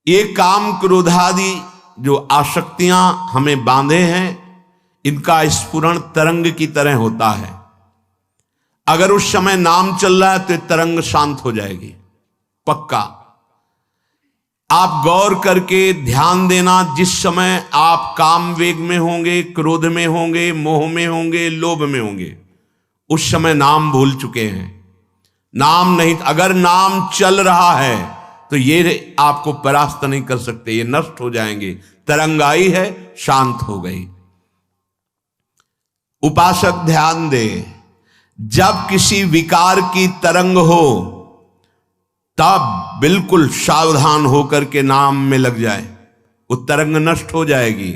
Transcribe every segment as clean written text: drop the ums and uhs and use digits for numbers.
ये काम क्रोधादि जो आसक्तियां हमें बांधे हैं, इनका स्फुरण तरंग की तरह होता है। अगर उस समय नाम चल रहा है तो तरंग शांत हो जाएगी, पक्का। आप गौर करके ध्यान देना, जिस समय आप काम वेग में होंगे, क्रोध में होंगे, मोह में होंगे, लोभ में होंगे, उस समय नाम भूल चुके हैं। नाम नहीं, अगर नाम चल रहा है तो ये आपको परास्त नहीं कर सकते, ये नष्ट हो जाएंगे। तरंग आई है, शांत हो गई। उपासक ध्यान दे, जब किसी विकार की तरंग हो तब बिल्कुल सावधान होकर के नाम में लग जाए, वो तरंग नष्ट हो जाएगी।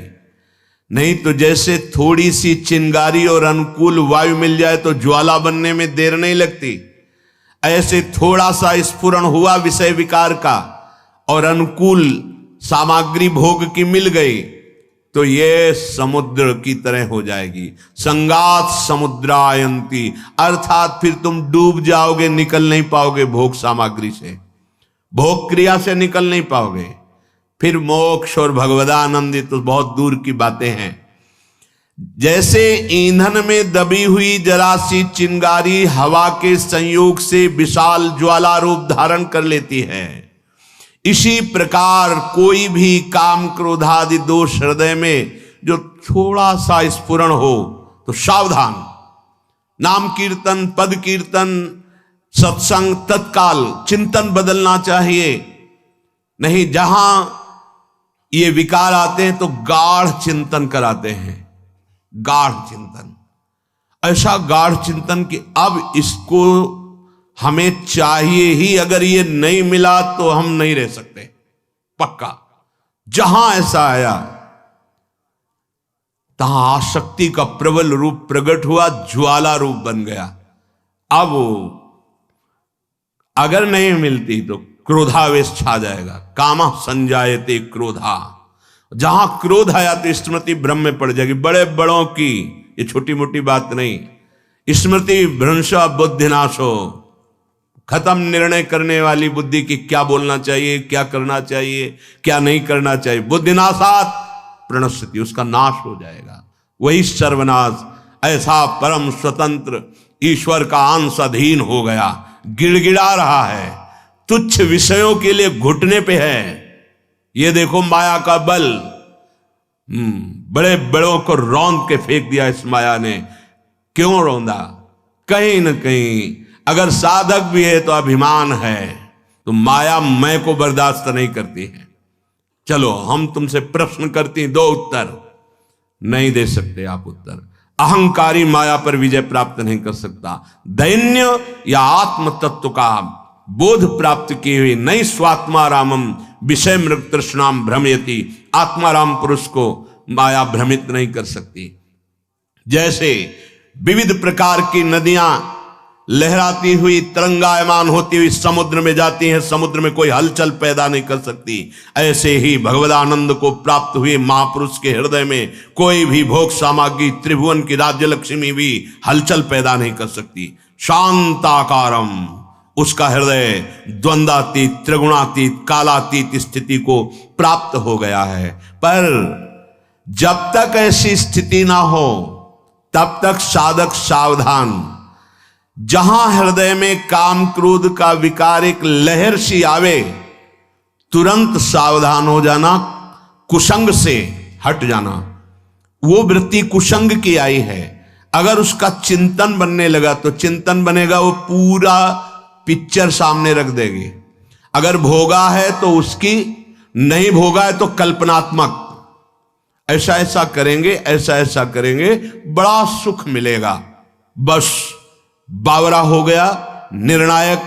नहीं तो जैसे थोड़ी सी चिंगारी और अनुकूल वायु मिल जाए तो ज्वाला बनने में देर नहीं लगती, ऐसे थोड़ा सा स्फुरण हुआ विषय विकार का और अनुकूल सामग्री भोग की मिल गई तो ये समुद्र की तरह हो जाएगी। संगात समुद्रायंती, अर्थात फिर तुम डूब जाओगे, निकल नहीं पाओगे भोग सामग्री से, भोग क्रिया से निकल नहीं पाओगे। फिर मोक्ष और भगवदानंद तो बहुत दूर की बातें हैं। जैसे ईंधन में दबी हुई जरा सी चिंगारी हवा के संयोग से विशाल ज्वाला रूप धारण कर लेती है, इसी प्रकार कोई भी काम क्रोधादि दोष हृदय में जो थोड़ा सा स्फुरण हो तो सावधान। नाम कीर्तन, पद कीर्तन, सत्संग, तत्काल चिंतन बदलना चाहिए। नहीं, जहां ये विकार आते हैं तो गाढ़ चिंतन कराते हैं, गाढ़ चिंतन, ऐसा गाढ़ चिंतन कि अब इसको हमें चाहिए ही, अगर ये नहीं मिला तो हम नहीं रह सकते, पक्का। जहां ऐसा आया तहां आसक्ति का प्रबल रूप प्रकट हुआ, ज्वाला रूप बन गया। अब अगर नहीं मिलती तो क्रोधावेश छा जाएगा। कामः संजायते क्रोधा, जहां क्रोध आया तो स्मृति भ्रम में पड़ जाएगी, बड़े बड़ों की, ये छोटी मोटी बात नहीं। स्मृति भ्रंशा बुद्धिनाशो, खत्म निर्णय करने वाली बुद्धि की क्या बोलना चाहिए, क्या करना चाहिए, क्या नहीं करना चाहिए। बुद्धिनाशात प्रणश्यति, उसका नाश हो जाएगा, वही सर्वनाश। ऐसा परम स्वतंत्र ईश्वर का अंश अधीन हो गया, गिड़गिड़ा रहा है, तुच्छ विषयों के लिए घुटने पे है। ये देखो माया का बल, बड़े बड़ों को रौंद के फेंक दिया इस माया ने। क्यों रौंदा? कहीं न कहीं अगर साधक भी है तो अभिमान है, तो माया मैं को बर्दाश्त नहीं करती है। चलो हम तुमसे प्रश्न करती हैं, दो उत्तर। नहीं दे सकते आप उत्तर। अहंकारी माया पर विजय प्राप्त नहीं कर सकता। दैन्य या आत्म तत्व का बोध प्राप्त किए हुए नहीं स्वात्मा रामम विषय मृग तृष्णाम भ्रमयति, आत्माराम पुरुष को माया भ्रमित नहीं कर सकती। जैसे विविध प्रकार की नदियां लहराती हुई, तरंगायमान होती हुई समुद्र में जाती हैं, समुद्र में कोई हलचल पैदा नहीं कर सकती, ऐसे ही भगवदानंद को प्राप्त हुए महापुरुष के हृदय में कोई भी भोग सामग्री, त्रिभुवन की राज्य लक्ष्मी भी हलचल पैदा नहीं कर सकती। शांताकारम, उसका हृदय द्वंद्वातीत, त्रिगुणातीत, कालातीत स्थिति को प्राप्त हो गया है। पर जब तक ऐसी स्थिति ना हो तब तक साधक सावधान। जहां हृदय में काम क्रोध का विकार एक लहर सी आवे, तुरंत सावधान हो जाना, कुसंग से हट जाना। वो वृत्ति कुसंग की आई है, अगर उसका चिंतन बनने लगा तो चिंतन बनेगा, वो पूरा पिक्चर सामने रख देगी। अगर भोगा है तो उसकी, नहीं भोगा है तो कल्पनात्मक, ऐसा ऐसा करेंगे, ऐसा ऐसा करेंगे, बड़ा सुख मिलेगा। बस बावरा हो गया, निर्णायक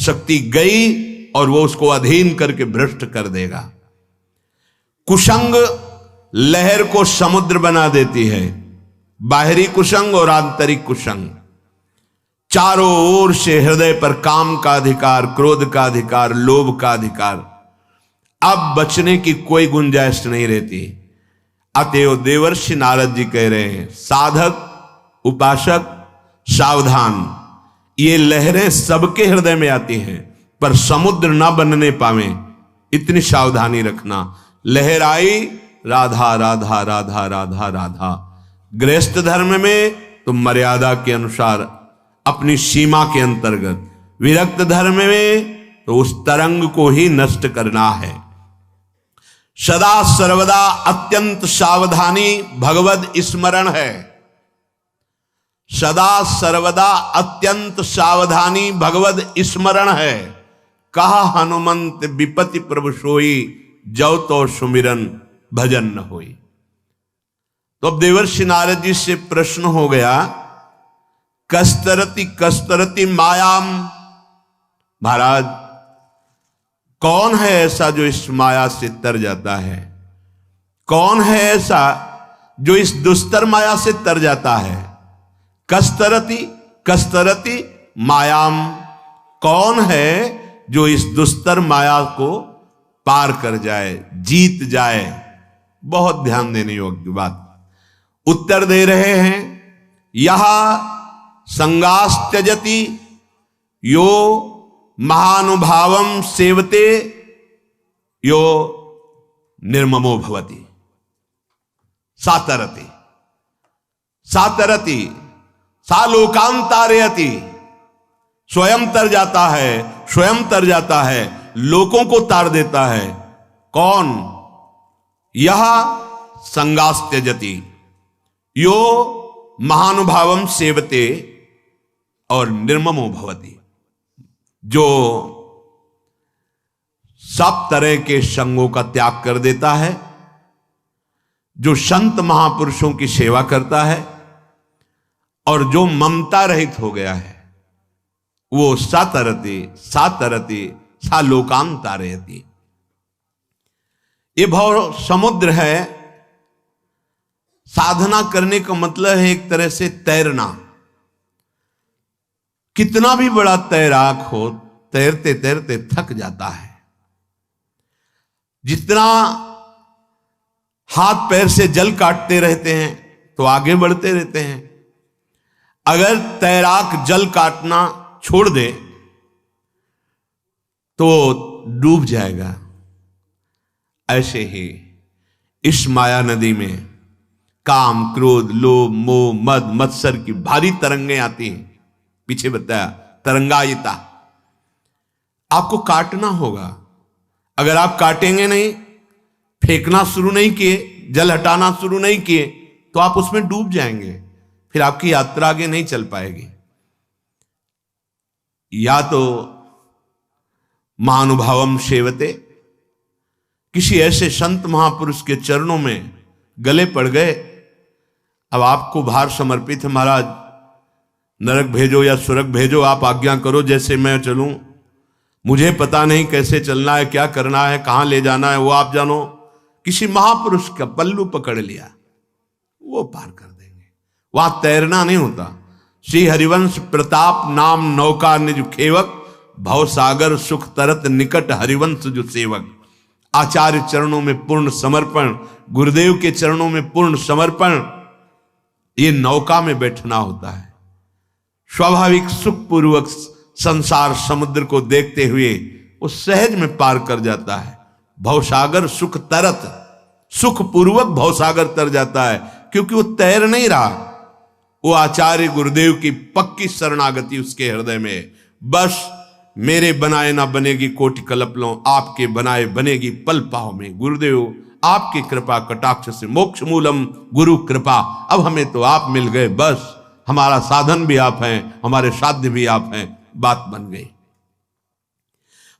शक्ति गई और वो उसको अधीन करके भ्रष्ट कर देगा। कुसंग लहर को समुद्र बना देती है, बाहरी कुसंग और आंतरिक कुसंग। चारों ओर से हृदय पर काम का अधिकार, क्रोध का अधिकार, लोभ का अधिकार, अब बचने की कोई गुंजाइश नहीं रहती। अतएव देवर्षि नारद जी कह रहे हैं, साधक उपासक सावधान। ये लहरें सबके हृदय में आती हैं, पर समुद्र ना बनने पावे इतनी सावधानी रखना। लहर आई राधा राधा राधा राधा राधा। गृहस्थ धर्म में तो मर्यादा के अनुसार अपनी सीमा के अंतर्गत, विरक्त धर्म में तो उस तरंग को ही नष्ट करना है। सदा सर्वदा अत्यंत सावधानी भगवद स्मरण है। सदा सर्वदा अत्यंत सावधानी भगवद स्मरण है। कहा हनुमंत विपति प्रभु सोई, जौ तो सुमिरन भजन न होई। तो अब देवर्षि नारद जी से प्रश्न हो गया, कस्तरति कस्तरति मायाम। महाराज, कौन है ऐसा जो इस माया से तर जाता है? कौन है ऐसा जो इस दुस्तर माया से तर जाता है? कस्तरति कस्तरति मायाम। कौन है जो इस दुस्तर माया को पार कर जाए, जीत जाए? बहुत ध्यान देने योग्य बात। उत्तर दे रहे हैं, यहा संगास त्यजति यो महानुभावम सेवते यो निर्ममो भवति। सातरति सातरति सा लोकांतारयति। स्वयं तर जाता है, स्वयं तर जाता है, लोगों को तार देता है। कौन? यह संगास त्यजति यो महानुभावम सेवते और निर्ममो भवति। जो सब तरह के संगों का त्याग कर देता है, जो संत महापुरुषों की सेवा करता है और जो ममता रहित हो गया है, वो सातरति सातरति सा लोकांतारयति। ये भव समुद्र है। साधना करने का मतलब है एक तरह से तैरना। कितना भी बड़ा तैराक हो, तैरते तैरते थक जाता है। जितना हाथ पैर से जल काटते रहते हैं तो आगे बढ़ते रहते हैं। अगर तैराक जल काटना छोड़ दे तो डूब जाएगा। ऐसे ही इस माया नदी में काम, क्रोध, लोभ, मोह, मद, मत्सर की भारी तरंगें आती हैं। पीछे बताया तरंगायिता। आपको काटना होगा। अगर आप काटेंगे नहीं, फेंकना शुरू नहीं किए, जल हटाना शुरू नहीं किए, तो आप उसमें डूब जाएंगे। फिर आपकी यात्रा आगे नहीं चल पाएगी। या तो महानुभावम सेवते, किसी ऐसे संत महापुरुष के चरणों में गले पड़ गए। अब आपको भार समर्पित है, महाराज नरक भेजो या स्वर्ग भेजो, आप आज्ञा करो जैसे मैं चलूं। मुझे पता नहीं कैसे चलना है, क्या करना है, कहां ले जाना है, वो आप जानो। किसी महापुरुष का पल्लू पकड़ लिया, वो पार कर देंगे। वहां तैरना नहीं होता। श्री हरिवंश प्रताप नाम नौका निज खेवक, भव सागर सुख तरत निकट हरिवंश जो सेवक। आचार्य चरणों में पूर्ण समर्पण, गुरुदेव के चरणों में पूर्ण समर्पण, ये नौका में बैठना होता है। स्वाभाविक सुख पूर्वक संसार समुद्र को देखते हुए वो सहज में पार कर जाता है। भवसागर सुख तरत, सुख पूर्वक भवसागर तर जाता है, क्योंकि वो तैर नहीं रहा। वो आचार्य गुरुदेव की पक्की शरणागति उसके हृदय में। बस मेरे बनाए ना बनेगी कोटि कल्पलों, आपके बनाए बनेगी पल पाव में। गुरुदेव आपकी कृपा कटाक्ष से मोक्ष मूलम गुरु कृपा। अब हमें तो आप मिल गए, बस हमारा साधन भी आप हैं, हमारे साध्य भी आप हैं। बात बन गई।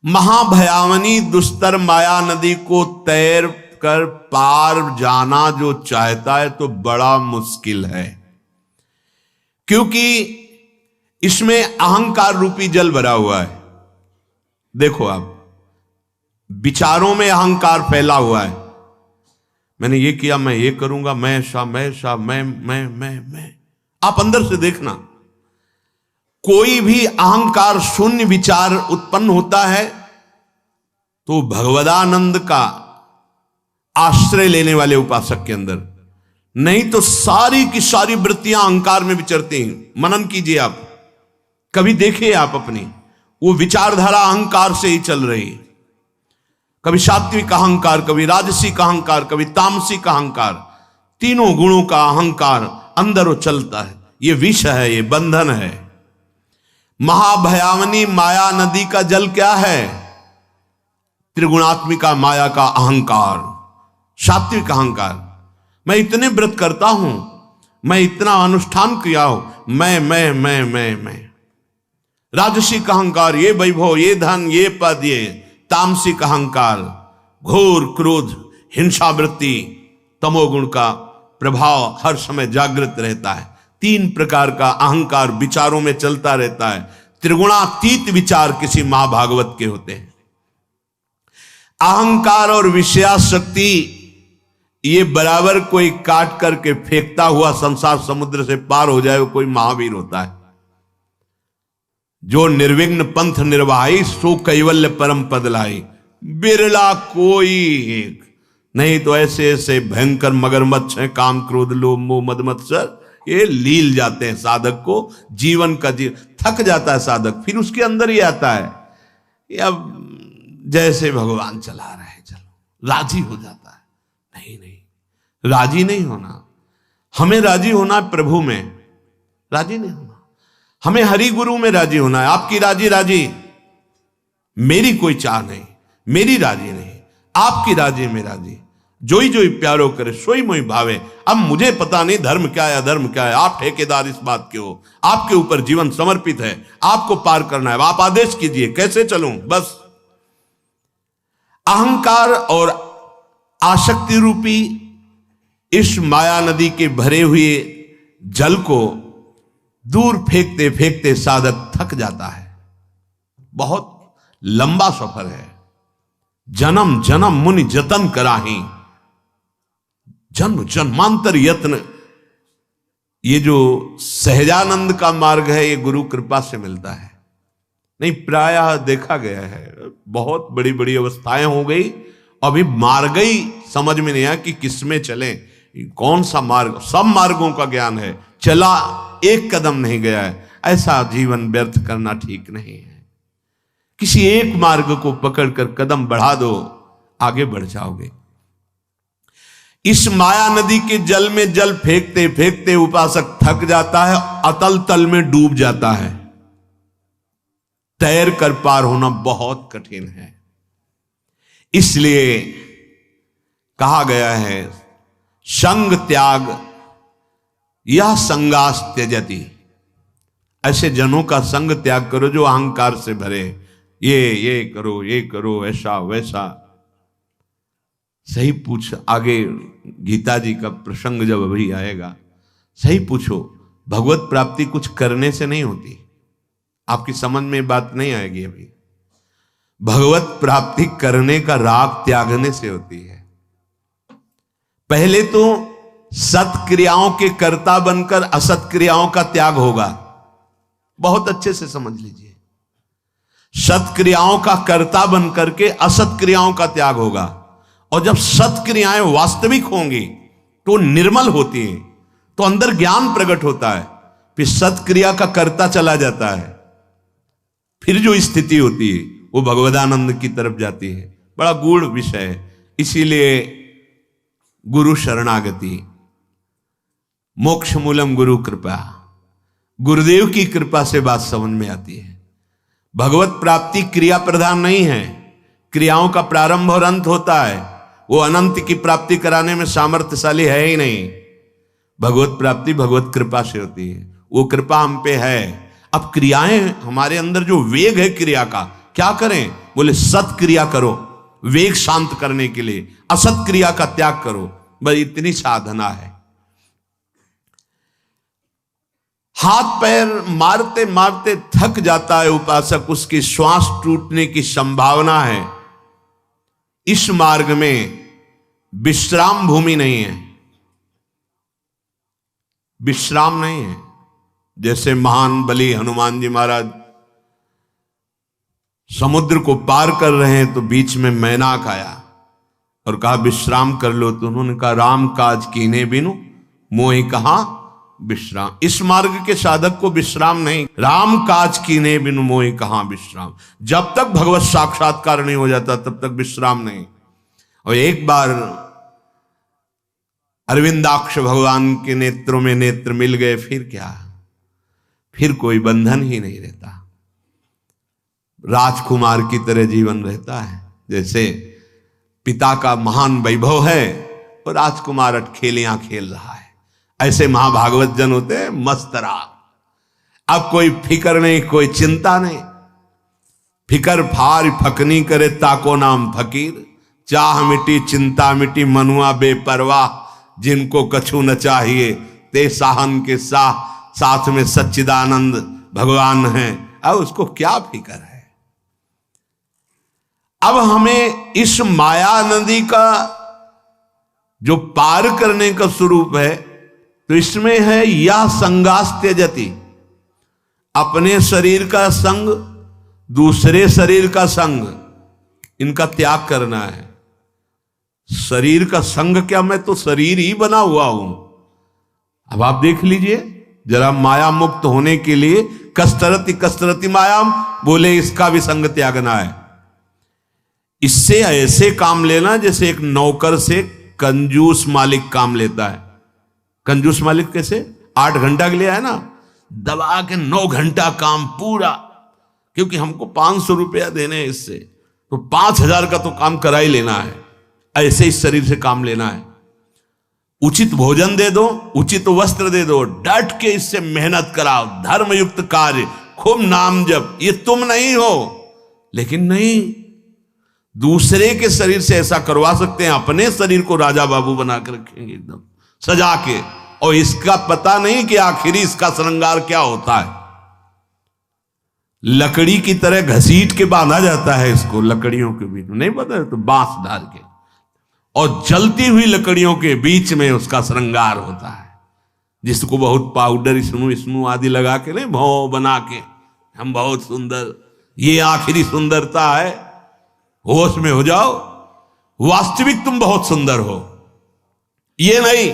महाभयावनी दुस्तर माया नदी को तैर कर पार जाना जो चाहता है तो बड़ा मुश्किल है, क्योंकि इसमें अहंकार रूपी जल भरा हुआ है। देखो आप, विचारों में अहंकार फैला हुआ है। मैंने ये किया, मैं ये करूंगा, मैं ऐसा, मैं ऐसा, मैं। आप अंदर से देखना, कोई भी अहंकार शून्य विचार उत्पन्न होता है तो भगवदानंद का आश्रय लेने वाले उपासक के अंदर, नहीं तो सारी की सारी वृत्तियां अहंकार में विचरती हैं। मनन कीजिए आप, कभी देखिए आप अपनी, वो विचारधारा अहंकार से ही चल रही है। कभी सात्विक अहंकार, कभी राजसिक अहंकार, कभी तामसिक अहंकार, तीनों गुणों का अहंकार अंदर वो चलता है। ये विष है, ये बंधन है। महाभयावनी माया नदी का जल क्या है? त्रिगुणात्मिका माया का अहंकार, सात्विक अहंकार। मैं इतने व्रत करता हूं, मैं इतना अनुष्ठान किया हूं, मैं। राजसिक अहंकार, ये वैभव, ये धन, ये पद, ये तामसिक अहंकार, घोर क्रोध, हिंसा वृत्ति, तमोगुण का प्रभाव हर समय जागृत रहता है। 3 प्रकार का अहंकार विचारों में चलता रहता है। त्रिगुणातीत विचार किसी महाभागवत के होते हैं। अहंकार और विषयाशक्ति ये बराबर कोई काट करके फेंकता हुआ संसार समुद्र से पार हो जाए, वो कोई महावीर होता है। जो निर्विघ्न पंथ निर्वाही, सो कैवल्य परम पद लाई। बिरला कोई एक, नहीं तो ऐसे ऐसे भयंकर मगरमच्छ हैं, काम क्रोध लोभ मोह मद मत्सर, ये लील जाते हैं साधक को। जीवन का थक जाता है साधक, फिर उसके अंदर ही आता है ये अब जैसे भगवान चला रहे हैं, चलो, राजी हो जाता है। नहीं, राजी नहीं होना। हमें राजी होना है प्रभु में, राजी नहीं होना। हमें हरि गुरु में राजी होना है। आपकी राजी, मेरी कोई चाह नहीं, मेरी राजी नहीं, आपकी राजी में राजी। जोई जोई प्यारो करे सोई मोई भावे। अब मुझे पता नहीं धर्म क्या है अधर्म क्या है, आप ठेकेदार इस बात के हो। आपके ऊपर जीवन समर्पित है, आपको पार करना है, आप आदेश कीजिए कैसे चलूं। बस अहंकार और आसक्ति रूपी इस माया नदी के भरे हुए जल को दूर फेंकते फेंकते साधक थक जाता है। बहुत लंबा सफर है। जन्म जन्म मुनि जतन कराही, जन्म जन्मांतर यत्न। ये जो सहजानंद का मार्ग है, ये गुरु कृपा से मिलता है। नहीं, प्रायः देखा गया है बहुत बड़ी बड़ी अवस्थाएं हो गई, अभी मार्ग ही समझ में नहीं आया कि किसमें चले, कौन सा मार्ग। सब मार्गों का ज्ञान है, चला एक कदम नहीं गया है। ऐसा जीवन व्यर्थ करना ठीक नहीं है। किसी एक मार्ग को पकड़कर कदम बढ़ा दो, आगे बढ़ जाओगे। इस माया नदी के जल में जल फेंकते फेंकते उपासक थक जाता है, अतल तल में डूब जाता है। तैर कर पार होना बहुत कठिन है। इसलिए कहा गया है संग त्याग यह संगास त्यजति। ऐसे जनों का संग त्याग करो जो अहंकार से भरे, ये करो ऐसा वैसा। सही पूछ, आगे गीता जी का प्रसंग जब अभी आएगा, सही पूछो। भगवत प्राप्ति कुछ करने से नहीं होती, आपकी समझ में बात नहीं आएगी अभी। भगवत प्राप्ति करने का राग त्यागने से होती है। पहले तो सत्क्रियाओं के कर्ता बनकर असत क्रियाओं का त्याग होगा। बहुत अच्छे से समझ लीजिए, सत्क्रियाओं का कर्ता बनकर के असत क्रियाओं का त्याग होगा। और जब सत्क्रियाएं वास्तविक होंगी तो निर्मल होती हैं, तो अंदर ज्ञान प्रकट होता है, फिर सत्क्रिया का कर्ता चला जाता है। फिर जो स्थिति होती है वो भगवदानंद की तरफ जाती है। बड़ा गूढ़ विषय है। इसीलिए गुरु शरणागति, मोक्ष मूलम गुरु कृपा, गुरुदेव की कृपा से बात समझ में आती है। भगवत प्राप्ति क्रिया प्रधान नहीं है, क्रियाओं का प्रारंभ और अंत होता है। वो अनंत की प्राप्ति कराने में सामर्थ्यशाली है ही नहीं। भगवत प्राप्ति भगवत कृपा से होती है, वो कृपा हम पे है। अब क्रियाएं, हमारे अंदर जो वेग है क्रिया का, क्या करें? बोले सत क्रिया करो, वेग शांत करने के लिए असत क्रिया का त्याग करो। बस इतनी साधना है। हाथ पैर मारते मारते थक जाता है उपासक, उसकी श्वास टूटने की संभावना है। इस मार्ग में विश्राम भूमि नहीं है, विश्राम नहीं है। जैसे महान बलि हनुमान जी महाराज समुद्र को पार कर रहे हैं तो बीच में मैनाक आया और कहा विश्राम कर लो। तो उन्होंने कहा राम काज कीने बिनु मोहि कहां विश्राम। इस मार्ग के साधक को विश्राम नहीं। राम काज कीने बिनु मोहि कहां विश्राम। जब तक भगवत साक्षात्कार नहीं हो जाता तब तक विश्राम नहीं। और एक बार अरविंदाक्ष भगवान के नेत्रों में नेत्र मिल गए, फिर क्या, फिर कोई बंधन ही नहीं रहता। राजकुमार की तरह जीवन रहता है। जैसे पिता का महान वैभव है और राजकुमार अटखेलियां खेल रहा है, ऐसे महाभागवत जन होते हैं मस्तरा। अब कोई फिक्र नहीं, कोई चिंता नहीं। फिकर फार फकनी करे ताको नाम फकीर। चाह मिटी चिंता मिटी मनुआ बेपरवाह। जिनको कछु न चाहिए ते साहन के साथ में सच्चिदानंद भगवान हैं। अब उसको क्या फिक्र है। अब हमें इस माया नदी का जो पार करने का स्वरूप है, तो इसमें है या संगास्त्यजति, अपने शरीर का संग, दूसरे शरीर का संग, इनका त्याग करना है। शरीर का संग क्या, मैं तो शरीर ही बना हुआ हूं। अब आप देख लीजिए जरा, माया मुक्त होने के लिए कस्तरति कस्तरति मायाम, बोले इसका भी संग त्यागना है। इससे ऐसे काम लेना जैसे एक नौकर से कंजूस मालिक काम लेता है। कंजूस मालिक कैसे, 8 घंटा के लिए आया ना, दबा के 9 घंटा काम पूरा, क्योंकि हमको 500 रुपया देने हैं इससे, तो 5000 का तो काम करा ही लेना है। ऐसे इस शरीर से काम लेना है। उचित भोजन दे दो, उचित वस्त्र दे दो, डट के इससे मेहनत कराओ, धर्मयुक्त कार्य, खूब नाम जप, ये तुम नहीं हो। लेकिन नहीं, दूसरे के शरीर से ऐसा करवा सकते हैं, अपने शरीर को राजा बाबू बना के रखेंगे एकदम सजा के, और इसका पता नहीं कि आखिरी इसका श्रृंगार क्या होता है। लकड़ी की तरह घसीट के बांधा जाता है इसको, लकड़ियों के बीच में, नहीं पता तो बांस डाल के, और जलती हुई लकड़ियों के बीच में उसका श्रृंगार होता है, जिसको बहुत पाउडर इसनू आदि लगा के, नहीं भौ बना के, हम बहुत सुंदर, ये आखिरी सुंदरता है। होश में हो जाओ, वास्तविक तुम बहुत सुंदर हो। ये नहीं,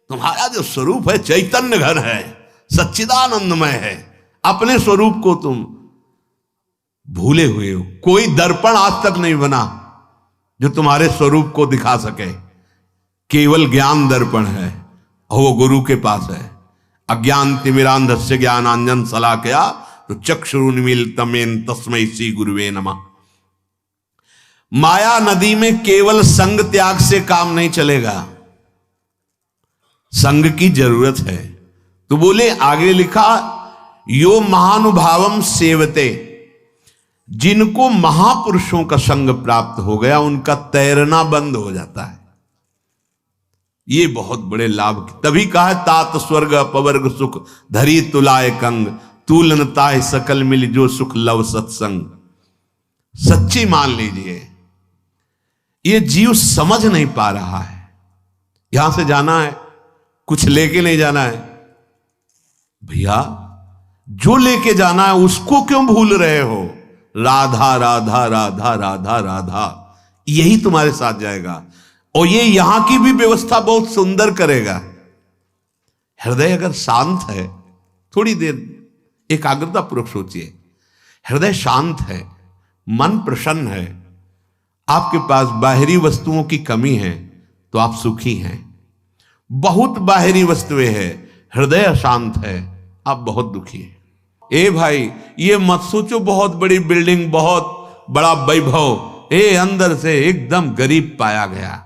तुम्हारा जो स्वरूप है चैतन्य घन है, सच्चिदानंदमय है। अपने स्वरूप को तुम भूले हुए हो। कोई दर्पण आज तक नहीं बना जो तुम्हारे स्वरूप को दिखा सके। केवल ज्ञान दर्पण है, वो गुरु के पास है। अज्ञान तिमिरांधस्य ज्ञानांजन शलाकया तो चक्षुरुन्मीलितमेन तस्मै श्री गुरुवे नमः। माया नदी में केवल संग त्याग से काम नहीं चलेगा, संग की जरूरत है। तो बोले, आगे लिखा, यो महानुभावम सेवते, जिनको महापुरुषों का संग प्राप्त हो गया उनका तैरना बंद हो जाता है। ये बहुत बड़े लाभ, तभी कहा तात स्वर्ग अपवर्ग सुख धरी तुलाए कंग, तूलनता सकल मिल जो सुख लव सत्संग। सच्ची मान लीजिए, ये जीव समझ नहीं पा रहा है। यहां से जाना है, कुछ लेके नहीं जाना है। भैया, जो लेके जाना है उसको क्यों भूल रहे हो? राधा राधा राधा राधा राधा, यही तुम्हारे साथ जाएगा। और ये यहां की भी व्यवस्था बहुत सुंदर करेगा। हृदय अगर शांत है, थोड़ी देर एकाग्रता पूर्वक सोचिए, हृदय शांत है, मन प्रसन्न है, आपके पास बाहरी वस्तुओं की कमी है तो आप सुखी हैं। बहुत बाहरी वस्तुएं हैं, हृदय अशांत है, आप बहुत दुखी हैं। ए भाई, ये मत सोचो बहुत बड़ी बिल्डिंग, बहुत बड़ा वैभव, अंदर से एकदम गरीब पाया गया।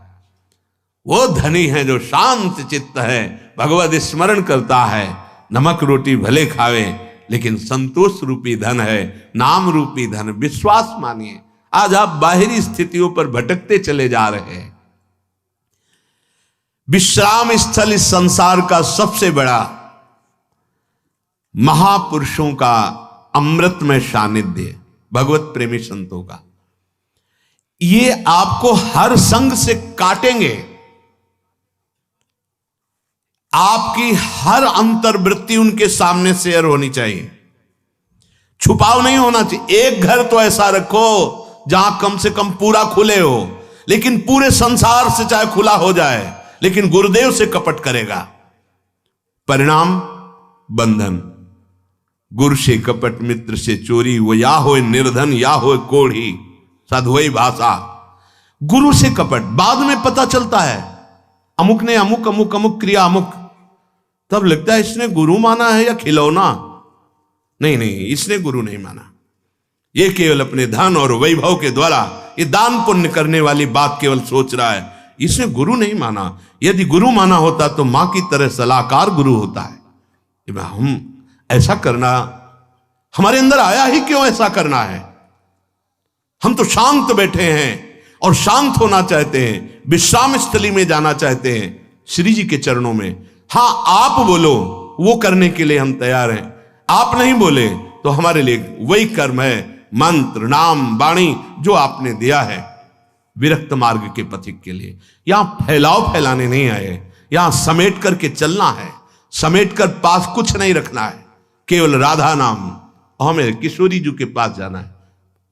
वो धनी है जो शांत चित्त है, भगवत स्मरण करता है, नमक रोटी भले खावे लेकिन संतोष रूपी धन है, नाम रूपी धन। विश्वास मानिए, आज आप बाहरी स्थितियों पर भटकते चले जा रहे हैं। विश्राम स्थल इस संसार का सबसे बड़ा महापुरुषों का अमृतमय सानिध्य, भगवत प्रेमी संतों का। ये आपको हर संग से काटेंगे, आपकी हर अंतर्वृत्ति उनके सामने शेयर होनी चाहिए, छुपाव नहीं होना चाहिए। एक घर तो ऐसा रखो जहां कम से कम पूरा खुले हो, लेकिन पूरे संसार से चाहे खुला हो जाए, लेकिन गुरुदेव से कपट करेगा, परिणाम बंधन। गुरु से कपट, मित्र से चोरी, वो या हो निर्धन या हो कोढ़ी, साधुई भाषा। गुरु से कपट बाद में पता चलता है, अमुक ने अमुक अमुक अमुक क्रिया अमुक, तब लगता है इसने गुरु माना है या खिलौना। नहीं नहीं, इसने गुरु नहीं माना, ये केवल अपने धन और वैभव के द्वारा ये दान पुण्य करने वाली बात केवल सोच रहा है, इसने गुरु नहीं माना। यदि गुरु माना होता तो मां की तरह सलाहकार गुरु होता है। हम ऐसा करना हमारे अंदर आया ही क्यों, ऐसा करना है? हम तो शांत बैठे हैं और शांत होना चाहते हैं, विश्राम स्थली में जाना चाहते हैं, श्री जी के चरणों में। हां, आप बोलो वो करने के लिए हम तैयार हैं, आप नहीं बोले तो हमारे लिए वही कर्म है, मंत्र नाम वाणी जो आपने दिया है विरक्त मार्ग के पथिक के लिए। यहां फैलाने नहीं आए, यहां समेट करके चलना है, समेट कर पास कुछ नहीं रखना है, केवल राधा नाम। हमें किशोरी जी के पास जाना है,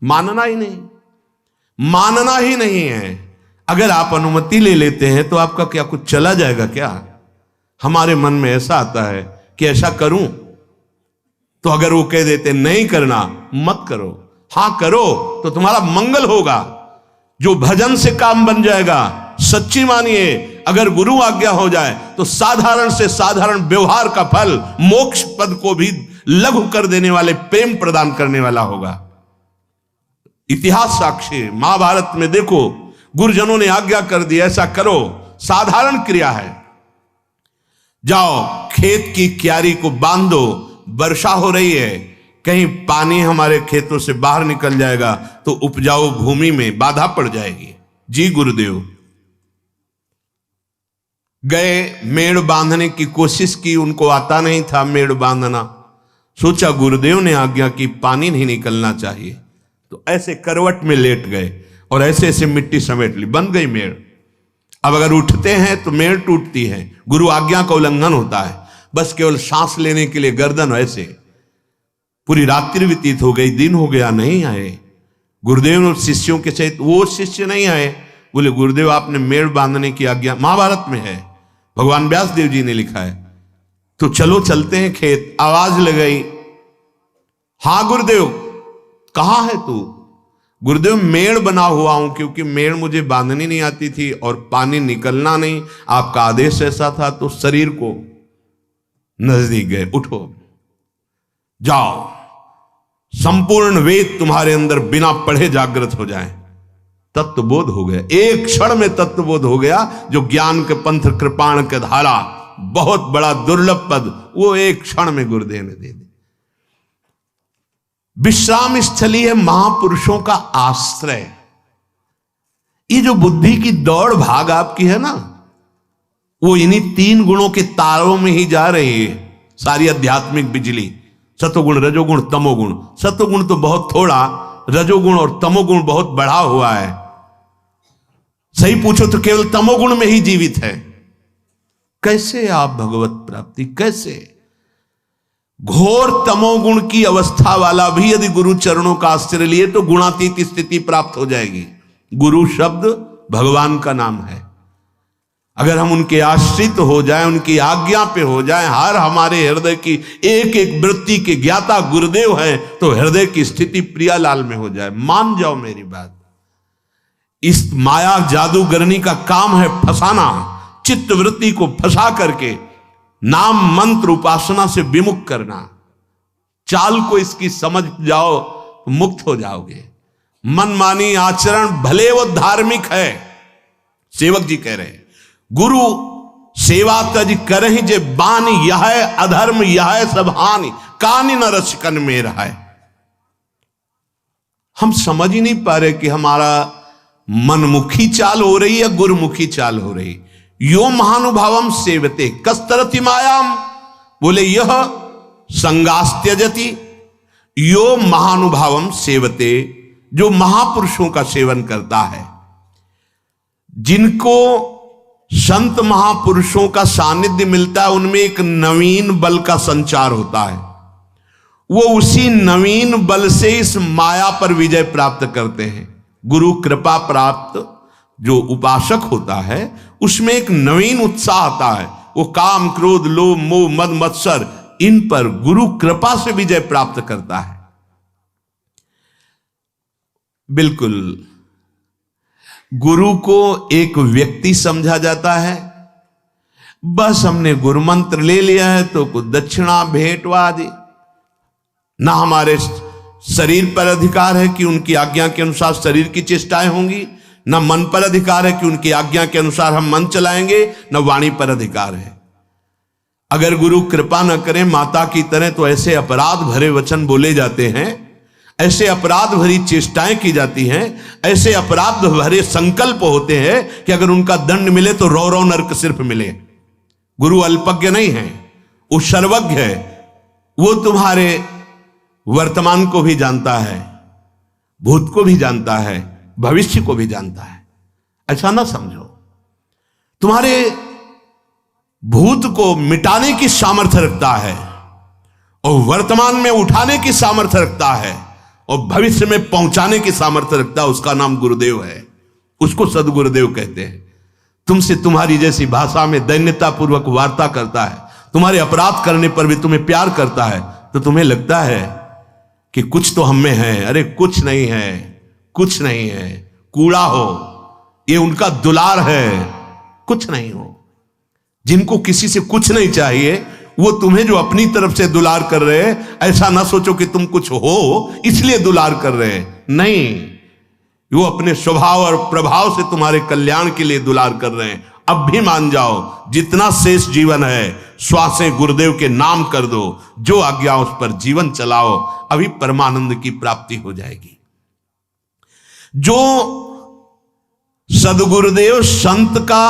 मानना ही नहीं, मानना ही नहीं है। अगर आप अनुमति ले लेते हैं तो आपका क्या कुछ चला जाएगा क्या? हमारे मन में ऐसा आता है कि ऐसा करूं, तो अगर वो कह देते नहीं करना मत करो, हां करो तो तुम्हारा मंगल होगा, जो भजन से काम बन जाएगा। सच्ची मानिए, अगर गुरु आज्ञा हो जाए तो साधारण से साधारण व्यवहार का फल मोक्ष पद को भी लघु कर देने वाले, प्रेम प्रदान करने वाला होगा। इतिहास साक्षी, महाभारत में देखो, गुरुजनों ने आज्ञा कर दी ऐसा करो, साधारण क्रिया है। जाओ खेत की क्यारी को बांधो, वर्षा हो रही है, कहीं पानी हमारे खेतों से बाहर निकल जाएगा तो उपजाऊ भूमि में बाधा पड़ जाएगी। जी गुरुदेव गए, मेड़ बांधने की कोशिश की, उनको आता नहीं था मेड़ बांधना। सोचा गुरुदेव ने आज्ञा की पानी नहीं निकलना चाहिए, तो ऐसे करवट में लेट गए और ऐसे ऐसे मिट्टी समेट ली, बन गई मेड़। अब अगर उठते हैं तो मेड़ टूटती है, गुरु आज्ञा का उल्लंघन होता है। बस केवल सांस लेने के लिए गर्दन ऐसे। पूरी रात्रि व्यतीत हो गई, दिन हो गया, नहीं आए गुरुदेव और शिष्यों के सहित। वो शिष्य नहीं आए, बोले गुरुदेव आपने मेड़ बांधने की आज्ञा, महाभारत में है, भगवान व्यास देव जी ने लिखा है, तो चलो चलते हैं खेत। आवाज लगाई, हां गुरुदेव कहां है तू? गुरुदेव मेड़ बना हुआ हूं, क्योंकि मेड़ मुझे बांधनी नहीं आती थी और पानी निकलना नहीं, आपका आदेश ऐसा था, तो शरीर को नजदीक गए, उठो जाओ, संपूर्ण वेद तुम्हारे अंदर बिना पढ़े जागृत हो जाए। तत्वबोध हो गया, एक क्षण में तत्वबोध हो गया। जो ज्ञान के पंथ कृपाण के धारा, बहुत बड़ा दुर्लभ पद, वो एक क्षण में गुरुदेव ने दे दी। विश्राम स्थली है महापुरुषों का आश्रय। ये जो बुद्धि की दौड़ भाग आपकी है ना, वो इन्हीं 3 गुणों के तारों में ही जा रही है। सारी आध्यात्मिक बिजली, सतोगुण रजोगुण तमोगुण। सतोगुण तो बहुत थोड़ा, रजोगुण और तमोगुण बहुत बढ़ा हुआ है। सही पूछो तो केवल तमोगुण में ही जीवित है। कैसे आप भगवत प्राप्ति, कैसे? घोर तमोगुण की अवस्था वाला भी यदि गुरु चरणों का आश्रय लिए तो गुणातीत स्थिति प्राप्त हो जाएगी। गुरु शब्द भगवान का नाम है। अगर हम उनके आश्रित हो जाएं, उनकी आज्ञा पे हो जाएं, हर हमारे हृदय की एक एक वृत्ति के ज्ञाता गुरुदेव हैं, तो हृदय की स्थिति प्रियालाल में हो जाए। मान जाओ मेरी बात। इस माया जादूगरनी का काम है फंसाना, चित्त वृत्ति को फंसा करके नाम मंत्र उपासना से विमुख करना। चाल को इसकी समझ जाओ तो मुक्त हो जाओगे। मनमानी आचरण भले वो धार्मिक है, सेवक जी कह रहे हैं, गुरु सेवा तज करहि जे बानी, यह अधर्म यह सब हानि, कानि न रसिकन में रहा है। हम समझ ही नहीं पा रहे कि हमारा मनमुखी चाल हो रही है, गुरुमुखी चाल हो रही। यो महानुभावम सेवते कस्तरति मायाम, बोले यह संगास्त्यजति। यो महानुभावम सेवते, जो महापुरुषों का सेवन करता है, जिनको संत महापुरुषों का सानिध्य मिलता है, उनमें एक नवीन बल का संचार होता है। वो उसी नवीन बल से इस माया पर विजय प्राप्त करते हैं। गुरु कृपा प्राप्त जो उपासक होता है, उसमें एक नवीन उत्साह आता है, वो काम, क्रोध, लोभ, मोह, मद, मत्सर, इन पर गुरु कृपा से विजय प्राप्त करता है। बिल्कुल, गुरु को एक व्यक्ति समझा जाता है। बस हमने गुरु मंत्र ले लिया है तो कुछ दक्षिणा, भेंट आदि, ना हमारे शरीर पर अधिकार है कि उनकी आज्ञा के अनुसार शरीर की चेष्टाएं होंगी, ना मन पर अधिकार है कि उनकी आज्ञा के अनुसार हम मन चलाएंगे, ना वाणी पर अधिकार है। अगर गुरु कृपा न करें माता की तरह तो ऐसे अपराध भरे वचन बोले जाते हैं, ऐसे अपराध भरी चेष्टाएं की जाती हैं, ऐसे अपराध भरे संकल्प होते हैं कि अगर उनका दंड मिले तो रौ रौ नरक सिर्फ मिले। गुरु अल्पज्ञ नहीं है, वो सर्वज्ञ है। वो तुम्हारे वर्तमान को भी जानता है, भूत को भी जानता है, भविष्य को भी जानता है। ऐसा ना समझो, तुम्हारे भूत को मिटाने की सामर्थ्य रखता है और वर्तमान में उठाने की सामर्थ्य रखता है और भविष्य में पहुंचाने की सामर्थ्य रखता है। उसका नाम गुरुदेव है, उसको सदगुरुदेव कहते हैं। तुमसे तुम्हारी जैसी भाषा में दैन्यता पूर्वक वार्ता करता है, तुम्हारे अपराध करने पर भी तुम्हें प्यार करता है, तो तुम्हें लगता है कि कुछ तो हम में है। अरे कुछ नहीं है, कुछ नहीं है, कूड़ा हो, ये उनका दुलार है, कुछ नहीं हो। जिनको किसी से कुछ नहीं चाहिए वो तुम्हें जो अपनी तरफ से दुलार कर रहे हैं, ऐसा ना सोचो कि तुम कुछ हो इसलिए दुलार कर रहे हैं। नहीं, वो अपने स्वभाव और प्रभाव से तुम्हारे कल्याण के लिए दुलार कर रहे हैं। अब भी मान जाओ, जितना शेष जीवन है श्वासें गुरुदेव के नाम कर दो, जो आज्ञा उस पर जीवन चलाओ, अभी परमानंद की प्राप्ति हो जाएगी। जो सदगुरुदेव संत का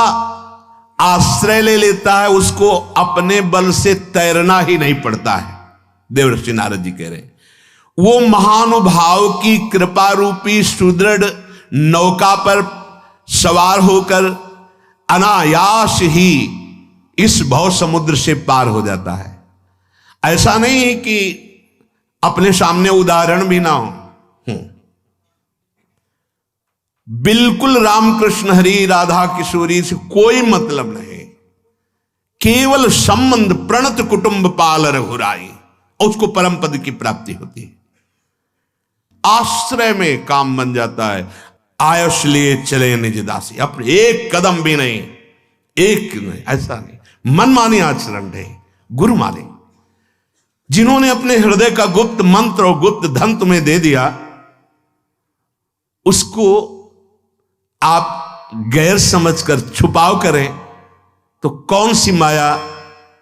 आश्रय ले लेता है उसको अपने बल से तैरना ही नहीं पड़ता है। देवर्षि नारद जी कह रहे हैं, वो महानुभाव की कृपा रूपी सुदृढ़ नौका पर सवार होकर अनायास ही इस भव समुद्र से पार हो जाता है। ऐसा नहीं है कि अपने सामने उदाहरण भी ना हो। बिल्कुल रामकृष्ण हरि राधा किशोरी से कोई मतलब नहीं, केवल संबंध प्रणत कुटुंब पाल रघुराई, और उसको परम पद की प्राप्ति होती है। आश्रय में काम बन जाता है। आयुष लिए चले निज दासी, अपने एक कदम भी नहीं, एक नहीं, ऐसा नहीं, मनमानी आचरण नहीं, गुरु माने। जिन्होंने अपने हृदय का गुप्त मंत्र और गुप्त धन तुम्हें दे दिया, उसको आप गैर समझकर छुपाव करें तो कौन सी माया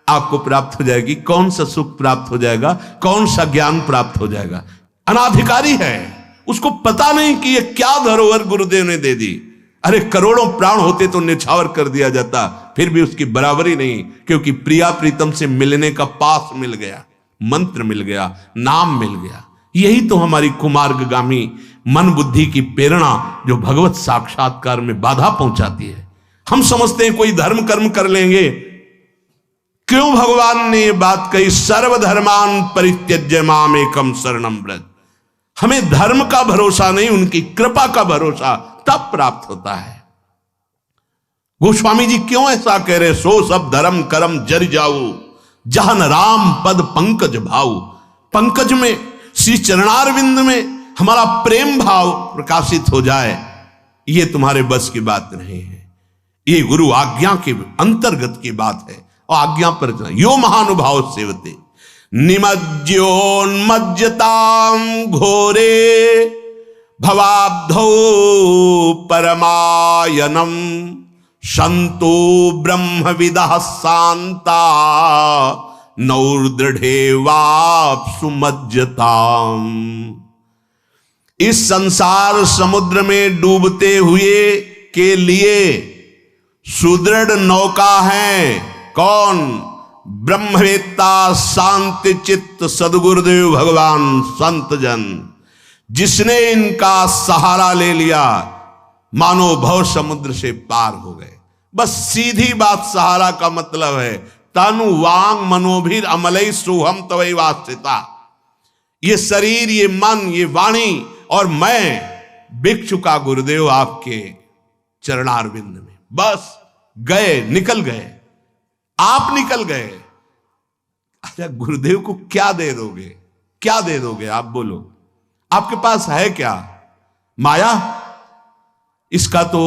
आपको प्राप्त हो जाएगी, कौन सा सुख प्राप्त हो जाएगा, कौन सा ज्ञान प्राप्त हो जाएगा। अनाधिकारी है, उसको पता नहीं कि ये क्या धरोहर गुरुदेव ने दे दी। अरे करोड़ों प्राण होते तो निछावर कर दिया जाता, फिर भी उसकी बराबरी नहीं, क्योंकि प्रिया प्रीतम से मिलने का पास मिल गया, मंत्र मिल गया, नाम मिल गया। यही तो हमारी कुमार्गगामी मन बुद्धि की प्रेरणा जो भगवत साक्षात्कार में बाधा पहुंचाती है। हम समझते हैं कोई धर्म कर्म कर लेंगे। क्यों भगवान ने ये बात कही, सर्वधर्मान परित्यज्य माम एकम शरणम व्रज। हमें धर्म का भरोसा नहीं, उनकी कृपा का भरोसा तब प्राप्त होता है। गोस्वामी जी क्यों ऐसा कह रहे, सो सब धर्म कर्म जर जाऊ, जहन राम पद पंकज भाऊ। पंकज में, श्री चरणारविंद में हमारा प्रेम भाव प्रकाशित हो जाए, ये तुम्हारे बस की बात नहीं है। ये गुरु आज्ञा के अंतर्गत की बात है, और आज्ञा पर यो महानुभाव सेवते निमज्योन्मज्जताम घोरे भवाब्धौ परमायनम संतो ब्रह्मविदः शांता नौर्दृढ़े वाप्सु मज्जताम। इस संसार समुद्र में डूबते हुए के लिए सुदृढ़ नौका है कौन? ब्रह्मवेत्ता शांति चित्त सदगुरुदेव भगवान संत जन। जिसने इनका सहारा ले लिया मानो भव समुद्र से पार हो गए। बस सीधी बात सहारा का मतलब है, तनु वांग मनोभीर अमलई सोहम तवै वास्तिता। ये शरीर, ये मन, ये वाणी और मैं बिक चुका गुरुदेव आपके चरणारविंद में। बस गए, निकल गए। आप निकल गए। अच्छा, गुरुदेव को क्या दे दोगे? क्या दे दोगे आप? बोलो, आपके पास है क्या? माया? इसका तो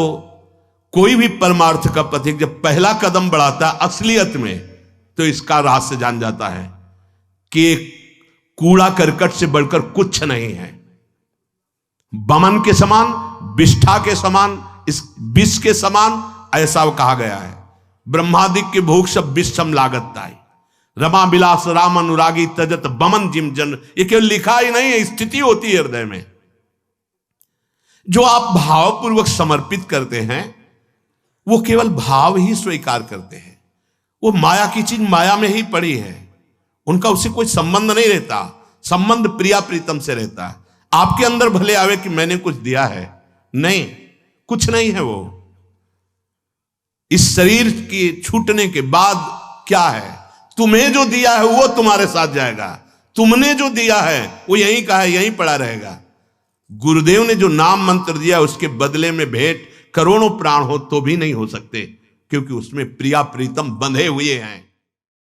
कोई भी परमार्थ का पथिक जब पहला कदम बढ़ाता है असलियत में, तो इसका रहस्य जान जाता है कि कूड़ा करकट से बढ़कर कुछ नहीं है। बमन के समान, विष्ठा के समान, इस विष के समान, ऐसा कहा गया है। ब्रह्मादिक के भोग सब विषम लागत ताई, रमा बिलास राम अनुरागी तजत बमन जिम जन। ये केवल लिखा ही नहीं है, स्थिति होती है हृदय में। जो आप भावपूर्वक समर्पित करते हैं वो केवल भाव ही स्वीकार करते हैं। वो माया की चीज माया में ही पड़ी है, उनका उससे कोई संबंध नहीं रहता। संबंध प्रिया प्रीतम से रहता है। आपके अंदर भले आवे कि मैंने कुछ दिया है, नहीं, कुछ नहीं है वो। इस शरीर के छूटने के बाद क्या है? तुम्हें जो दिया है वो तुम्हारे साथ जाएगा, तुमने जो दिया है वो यहीं का है, यहीं पड़ा रहेगा। गुरुदेव ने जो नाम मंत्र दिया उसके बदले में भेंट करोड़ों प्राण हो तो भी नहीं हो सकते, क्योंकि उसमें प्रिया प्रीतम बंधे हुए हैं।